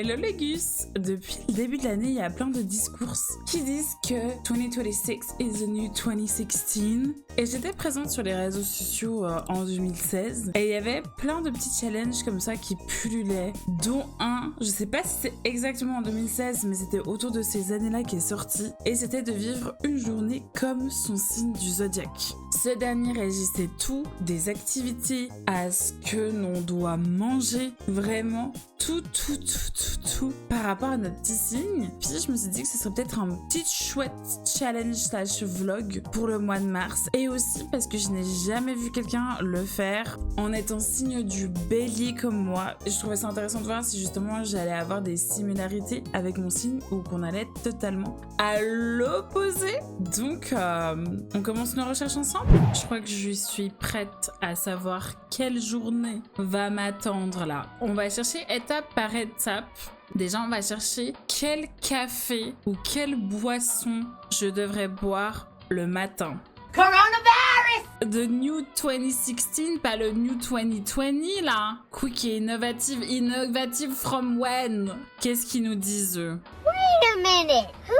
Hello les gus! Depuis le début de l'année, il y a plein de discours qui disent que 2026 is the new 2016. Et j'étais présente sur les réseaux sociaux en 2016. Et il y avait plein de petits challenges comme ça qui pullulaient. Dont un, je sais pas si c'est exactement en 2016, mais c'était autour de ces années-là qui est sorti. Et c'était de vivre une journée comme son signe du zodiaque. Ce dernier régissait tout, des activités à ce que l'on doit manger, vraiment tout par rapport à notre petit signe. Puis je me suis dit que ce serait peut-être un petit chouette challenge slash vlog pour le mois de mars. Et aussi parce que je n'ai jamais vu quelqu'un le faire en étant signe du bélier comme moi. Et je trouvais ça intéressant de voir si justement j'allais avoir des similarités avec mon signe ou qu'on allait être totalement à l'opposé. Donc on commence nos recherches ensemble. Je crois que je suis prête à savoir quelle journée va m'attendre là. On va chercher étape par étape. Déjà, on va chercher quel café ou quelle boisson je devrais boire le matin. Coronavirus! The New 2016, pas le New 2020 là. Quick et innovative. Innovative from when? Qu'est-ce qu'ils nous disent eux? Wait a minute! Who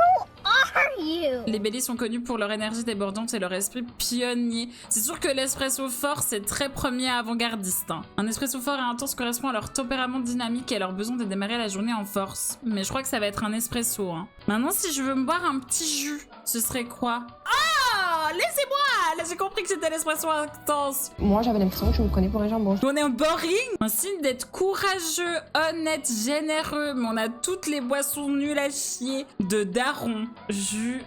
are you? Les béliers sont connus pour leur énergie débordante et leur esprit pionnier. C'est sûr que l'espresso fort, c'est très premier avant-gardiste. Hein. Un espresso fort et intense correspond à leur tempérament dynamique et à leur besoin de démarrer la journée en force. Mais je crois que ça va être un espresso. Hein. Maintenant, si je veux me boire un petit jus, ce serait quoi? Ah! Laissez-moi! Là, j'ai compris que c'était l'espresso intense. Moi, j'avais l'impression que je me connais pour un jambon. On est en boring. Un signe d'être courageux, honnête, généreux. Mais on a toutes les boissons nulles à chier de daron. Jus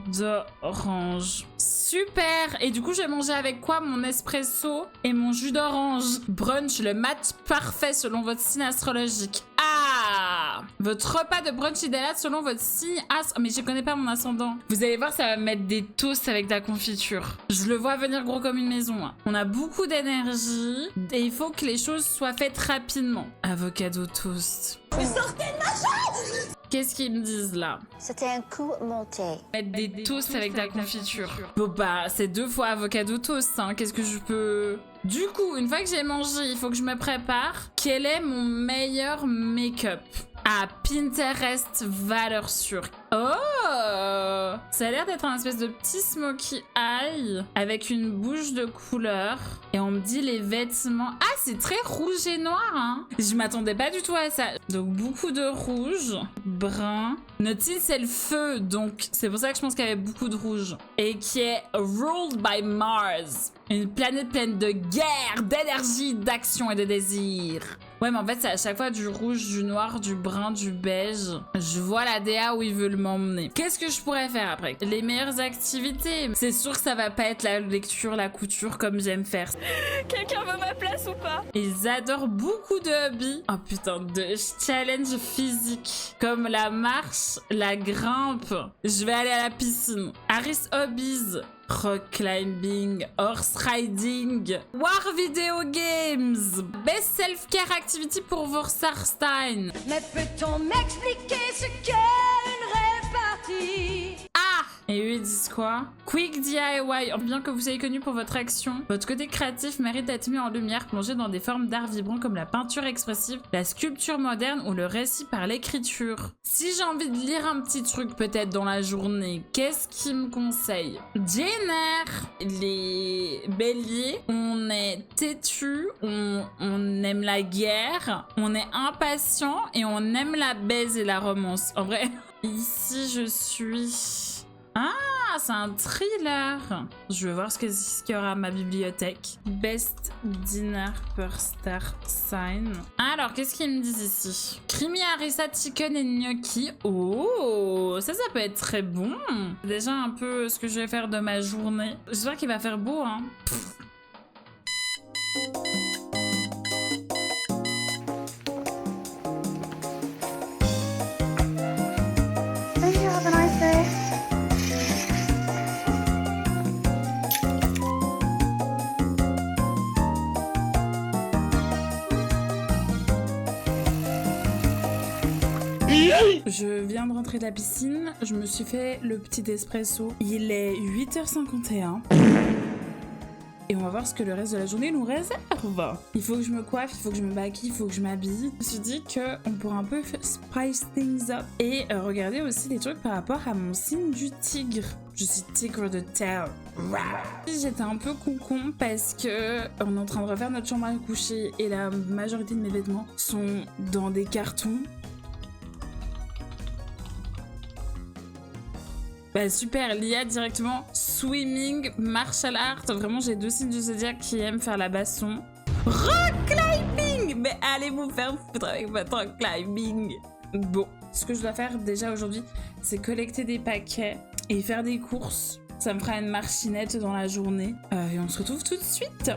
d'orange. Super! Et du coup, j'ai mangé avec quoi? Mon espresso et mon jus d'orange. Brunch, le match parfait selon votre signe astrologique. Ah! Votre repas de brunch idéal selon votre signe mais je connais pas mon ascendant. Vous allez voir, ça va mettre des toasts avec de la confiture. Je le vois venir gros comme une maison. Hein. On a beaucoup d'énergie et il faut que les choses soient faites rapidement. Avocado toast. Mais sortez de ma chambre! Qu'est-ce qu'ils me disent là? C'était un coup monté. Mettre des toasts avec de la confiture. Bon bah, c'est 2 fois avocado toast, hein. Qu'est-ce que je peux... Du coup, une fois que j'ai mangé, il faut que je me prépare. Quel est mon meilleur make-up? Ah, Pinterest, valeur sûre. Oh! Ça a l'air d'être un espèce de petit smokey eye avec une bouche de couleur. Et on me dit les vêtements... Ah, c'est très rouge et noir, hein. Je m'attendais pas du tout à ça. Donc, beaucoup de rouge, brun. Notre signe, c'est le feu, donc c'est pour ça que je pense qu'il y avait beaucoup de rouge. Et qui est ruled by Mars. Une planète pleine de guerre, d'énergie, d'action et de désir. Ouais, mais en fait, c'est à chaque fois du rouge, du noir, du brun, du beige. Je vois la DA où ils veulent m'emmener. Qu'est-ce que je pourrais faire après? Les meilleures activités. C'est sûr que ça va pas être la lecture, la couture comme j'aime faire. Quelqu'un veut ma place ou pas? Ils adorent beaucoup de hobbies. Oh putain, de challenge physique. Comme la marche, la grimpe. Je vais aller à la piscine. Harris Hobbies. Rock climbing, horse riding, war video games, best self-care activity pour vos Starstein. Mais peut-on m'expliquer ce qu'est une répartie? Ah! Et eux ils disent quoi? Quick DIY, bien que vous soyez connu pour votre action, votre côté créatif mérite d'être mis en lumière, plongé dans des formes d'art vibrant comme la peinture expressive, la sculpture moderne ou le récit par l'écriture. Si j'ai envie de lire un petit truc peut-être dans la journée, qu'est-ce qui me conseille? Jenner, les béliers, on est têtu, on aime la guerre, on est impatient et on aime la baise et la romance. En vrai, ici je suis... Ah, c'est un thriller. Je vais voir ce qu'il y aura à ma bibliothèque. Best dinner per star sign. Alors, qu'est-ce qu'ils me disent ici? Creamy harissa chicken et gnocchi. Oh, ça peut être très bon. Déjà un peu ce que je vais faire de ma journée. J'espère qu'il va faire beau, hein. Have a nice day. Je viens de rentrer de la piscine, je me suis fait le petit espresso. Il est 8h51. et on va voir ce que le reste de la journée nous réserve. Il faut que je me coiffe, il faut que je me maquille, il faut que je m'habille. Je me suis dit qu'on pourrait un peu spice things up et regarder aussi des trucs par rapport à mon signe du tigre. Je suis tigre de terre. J'étais un peu concon parce que on est en train de refaire notre chambre à coucher et la majorité de mes vêtements sont dans des cartons. Bah super, l'IA directement, swimming, martial art. Vraiment, j'ai 2 signes du zodiaque qui aiment faire la baston. Rock climbing. Mais allez vous faire foutre avec votre rock climbing. Bon, ce que je dois faire déjà aujourd'hui, c'est collecter des paquets et faire des courses. Ça me fera une marchinette dans la journée. Et on se retrouve tout de suite.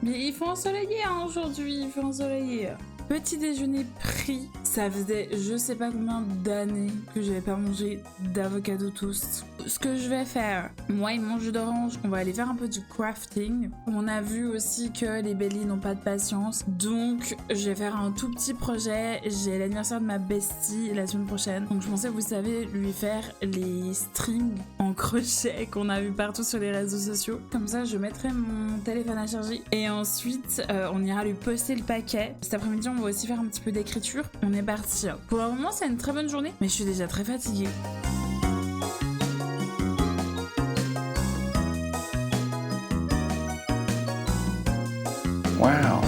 Mais il faut ensoleiller hein, aujourd'hui, il faut ensoleiller. Petit déjeuner pris, ça faisait je sais pas combien d'années que j'avais pas mangé d'avocado toast. Ce que je vais faire, moi et mon jus d'orange, on va aller faire un peu du crafting. On a vu aussi que les bellies n'ont pas de patience, donc je vais faire un tout petit projet. J'ai l'anniversaire de ma bestie la semaine prochaine, donc je pensais, vous savez, lui faire les strings en crochet qu'on a vu partout sur les réseaux sociaux. Comme ça, je mettrai mon téléphone à charger et ensuite on ira lui poster le paquet. Cet après-midi, on va aussi faire un petit peu d'écriture. On est parti. Pour le moment, c'est une très bonne journée, mais je suis déjà très fatiguée. Wow.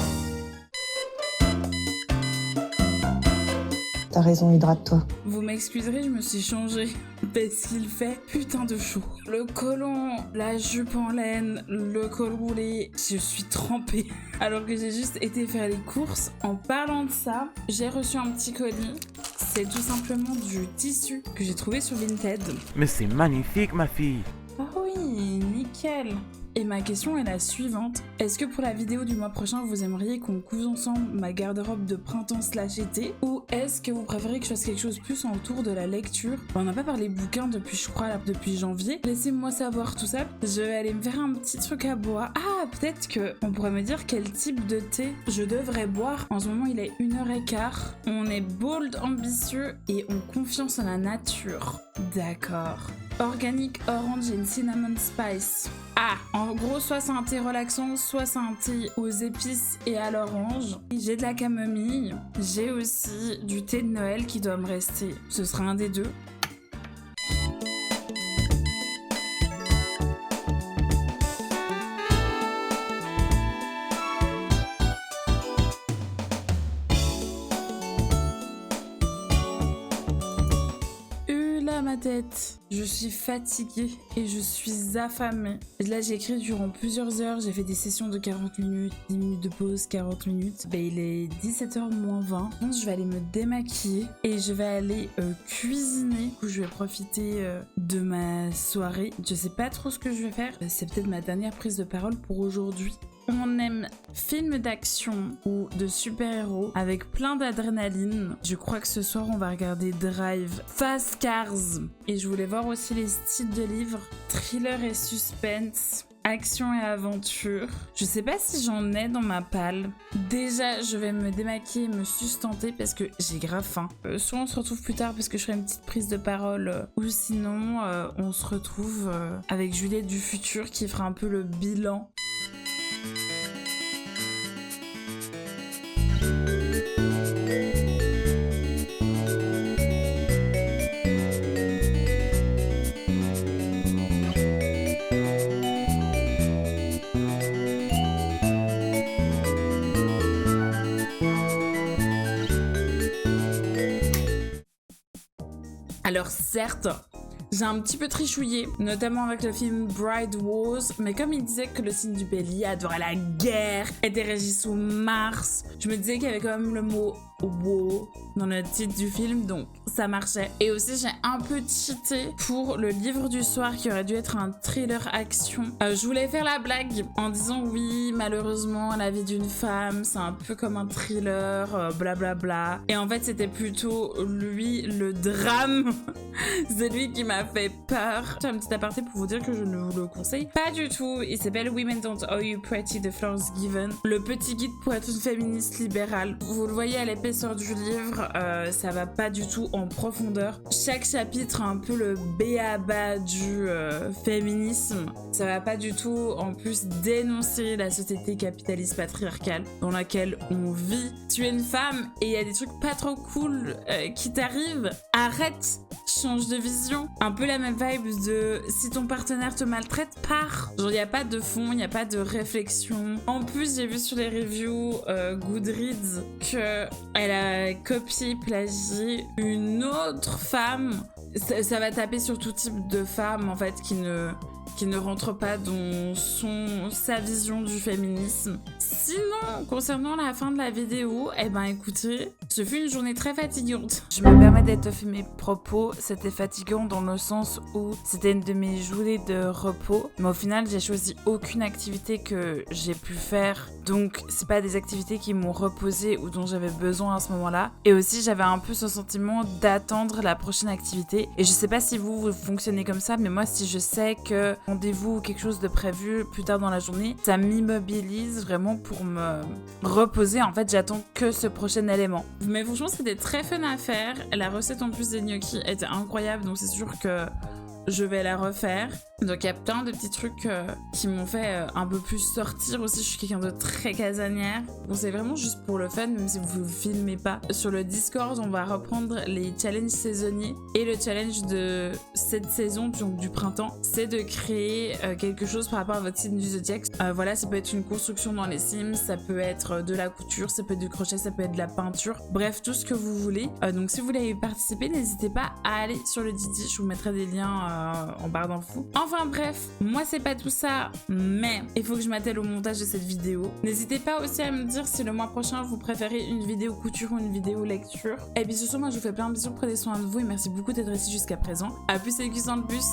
T'as raison, hydrate-toi. Vous m'excuserez, je me suis changée parce qu'il fait putain de chaud. Le collant, la jupe en laine, le col roulé, je suis trempée. Alors que j'ai juste été faire les courses. En parlant de ça, j'ai reçu un petit colis. C'est tout simplement du tissu que j'ai trouvé sur Vinted. Mais c'est magnifique, ma fille. Ah oui, nickel. Et ma question est la suivante. Est-ce que pour la vidéo du mois prochain, vous aimeriez qu'on couse ensemble ma garde-robe de printemps/été? Ou est-ce que vous préférez que je fasse quelque chose plus autour de la lecture? On n'a pas parlé bouquin depuis, je crois, depuis janvier. Laissez-moi savoir tout ça. Je vais aller me faire un petit truc à boire. Ah, peut-être qu'on pourrait me dire quel type de thé je devrais boire. En ce moment, il est 1h15. On est bold, ambitieux et on confiance en la nature. D'accord. Organic orange and cinnamon spice. Ah, en gros, soit c'est un thé relaxant, soit c'est un thé aux épices et à l'orange. J'ai de la camomille. J'ai aussi du thé de Noël qui doit me rester. Ce sera un des deux. Ma tête. Je suis fatiguée et je suis affamée. Là, j'ai écrit durant plusieurs heures. J'ai fait des sessions de 40 minutes, 10 minutes de pause, 40 minutes. Il est 17h moins 20. Donc, je vais aller me démaquiller et je vais aller cuisiner. Du coup, je vais profiter de ma soirée. Je sais pas trop ce que je vais faire. C'est peut-être ma dernière prise de parole pour aujourd'hui. On aime films d'action ou de super-héros avec plein d'adrénaline. Je crois que ce soir, on va regarder Drive, Fast Cars. Et je voulais voir aussi les styles de livres, thriller et suspense, action et aventure. Je sais pas si j'en ai dans ma palle. Déjà, je vais me démaquiller et me sustenter parce que j'ai grave faim. Soit on se retrouve plus tard parce que je ferai une petite prise de parole, ou sinon on se retrouve avec Juliette du futur qui fera un peu le bilan. Alors certes, j'ai un petit peu trichouillé, notamment avec le film Bride Wars, mais comme il disait que le signe du bélier adorait la guerre, était régi sous Mars, je me disais qu'il y avait quand même le mot « war » dans le titre du film, donc ça marchait. Et aussi, j'ai un peu cheaté pour le livre du soir qui aurait dû être un thriller action. Je voulais faire la blague en disant oui, malheureusement, la vie d'une femme, c'est un peu comme un thriller, blablabla. Et en fait, c'était plutôt lui, le drame. C'est lui qui m'a m'a fait peur. J'ai un petit aparté pour vous dire que je ne vous le conseille pas du tout. Il s'appelle Women Don't Owe You Pretty de Florence Given. Le petit guide pour être une féministe libérale. Vous le voyez à l'épaisseur du livre, ça va pas du tout en profondeur. Chaque chapitre a un peu le b.a.-ba du féminisme. Ça va pas du tout en plus dénoncer la société capitaliste patriarcale dans laquelle on vit. Tu es une femme et il y a des trucs pas trop cool qui t'arrivent. Arrête, change de vision. Un peu la même vibe de si ton partenaire te maltraite, pars. Genre, il n'y a pas de fond, il n'y a pas de réflexion. En plus, j'ai vu sur les reviews Goodreads qu'elle a copié, plagié une autre femme. Ça va taper sur tout type de femme, en fait, qui ne rentre pas dans sa vision du féminisme. Sinon, concernant la fin de la vidéo, eh ben écoutez, ce fut une journée très fatigante. Je me permets d'étoffer mes propos, c'était fatigant dans le sens où c'était une de mes journées de repos, mais au final j'ai choisi aucune activité que j'ai pu faire, donc c'est pas des activités qui m'ont reposé ou dont j'avais besoin à ce moment-là. Et aussi j'avais un peu ce sentiment d'attendre la prochaine activité, et je sais pas si vous fonctionnez comme ça, mais moi si je sais que rendez-vous ou quelque chose de prévu plus tard dans la journée, ça m'immobilise vraiment pour me reposer. En fait, j'attends que ce prochain élément. Mais franchement, c'était très fun à faire. La recette en plus des gnocchis était incroyable, donc c'est sûr que je vais la refaire. Donc il y a plein de petits trucs qui m'ont fait un peu plus sortir aussi. Je suis quelqu'un de très casanière. Bon, c'est vraiment juste pour le fun, même si vous ne filmez pas. Sur le Discord, on va reprendre les challenges saisonniers. Et le challenge de cette saison, donc du printemps, c'est de créer quelque chose par rapport à votre signe du zodiaque. Voilà, ça peut être une construction dans les Sims, ça peut être de la couture, ça peut être du crochet, ça peut être de la peinture. Bref, tout ce que vous voulez. Donc si vous voulez y participer, n'hésitez pas à aller sur le Didi. Je vous mettrai des liens en barre d'infos. Enfin bref, moi c'est pas tout ça, mais il faut que je m'attelle au montage de cette vidéo. N'hésitez pas aussi à me dire si le mois prochain vous préférez une vidéo couture ou une vidéo lecture. Et puis ce soir, moi je vous fais plein de bisous, prenez soin de vous et merci beaucoup d'être ici jusqu'à présent. A plus, c'est le cuisse dans le bus.